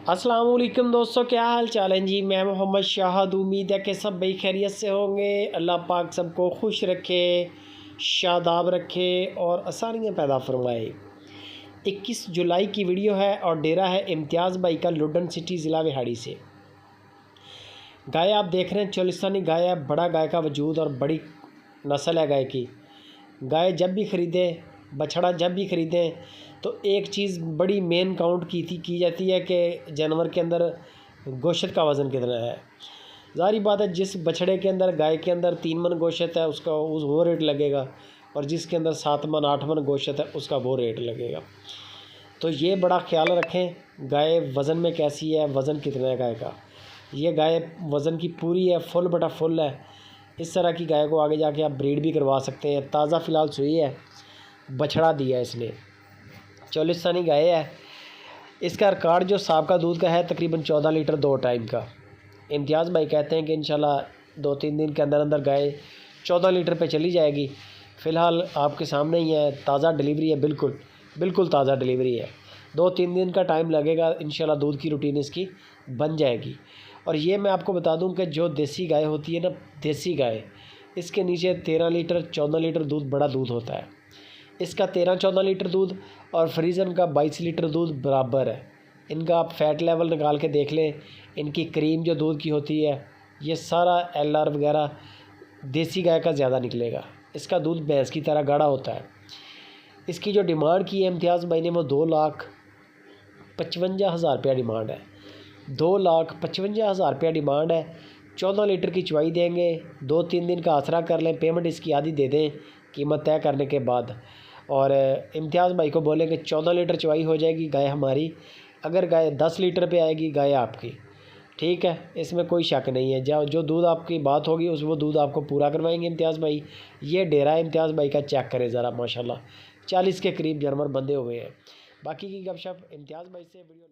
अस्सलाम वालेकुम दोस्तों, क्या हाल चाल है जी। मैं मोहम्मद शाहद। उम्मीद है कि सब भाई खैरियत से होंगे। अल्लाह पाक सबको खुश रखे, शादाब रखे और आसानियाँ पैदा फरमाए। 21 जुलाई की वीडियो है और डेरा है इम्तियाज़ भाई का लुडन सिटी ज़िला विहाड़ी से। गाय आप देख रहे हैं चोलिस्तानी गाय है, बड़ा गाय का वजूद और बड़ी नस्ल है गाय की। गाय जब भी ख़रीदें, बछड़ा जब भी ख़रीदें तो एक चीज़ बड़ी मेन काउंट की जाती है कि जानवर के अंदर गोश्त का वज़न कितना है। ज़ाहिर बात है, जिस बछड़े के अंदर, गाय के अंदर 3 मन गोश्त है उसका वो रेट लगेगा, और जिसके अंदर 7 मन 8 मन गोश्त है उसका वो रेट लगेगा। तो ये बड़ा ख्याल रखें, गाय वज़न में कैसी है, वज़न कितना है गाय का। ये गाय वज़न की पूरी है, फुल बटा फुल है। इस तरह की गाय को आगे जाके आप ब्रीड भी करवा सकते हैं। ताज़ा फ़िलहाल सुई है, बछड़ा दिया इसने, चोलिस्तानी गाय है। इसका रिकॉर्ड जो साबका दूध का है तकरीबन 14 लीटर 2 टाइम का। इम्तियाज़ भाई कहते हैं कि इंशाल्लाह 2-3 दिन के अंदर अंदर गाय 14 लीटर पे चली जाएगी। फ़िलहाल आपके सामने ही है, ताज़ा डिलीवरी है, बिल्कुल ताज़ा डिलीवरी है। 2-3 दिन का टाइम लगेगा, इंशाल्लाह दूध की रूटीन इसकी बन जाएगी। और ये मैं आपको बता दूं कि जो देसी गाय होती है ना, देसी गाय, इसके नीचे 13 लीटर 14 लीटर दूध, बड़ा दूध होता है। इसका 13-14 लीटर दूध और फ्रीज़न का 22 लीटर दूध बराबर है। इनका आप फ़ैट लेवल निकाल के देख लें, इनकी क्रीम जो दूध की होती है, ये सारा LR वगैरह देसी गाय का ज़्यादा निकलेगा। इसका दूध भैंस की तरह गाढ़ा होता है। इसकी जो डिमांड की है इम्तियाज़ भाई ने, वो 2,55,000 रुपया डिमांड है। 2,55,000 रुपया डिमांड है। 14 लीटर की चवाई देंगे। 2-3 दिन का आसरा कर लें, पेमेंट इसकी आधी दे दें कीमत तय करने के बाद। और इम्तियाज़ भाई को बोलें कि 14 लीटर चवाई हो जाएगी गाय हमारी। अगर गाय 10 लीटर पे आएगी, गाय आपकी, ठीक है, इसमें कोई शक नहीं है। जो दूध आपकी बात होगी वो दूध आपको पूरा करवाएंगे इम्तियाज़ भाई। ये डेरा है इम्तियाज़ भाई का, चेक करें ज़रा, माशाल्लाह 40 के करीब जानवर बंधे हुए हैं। बाकी की गपशप इम्तियाज़ भाई से वीडियो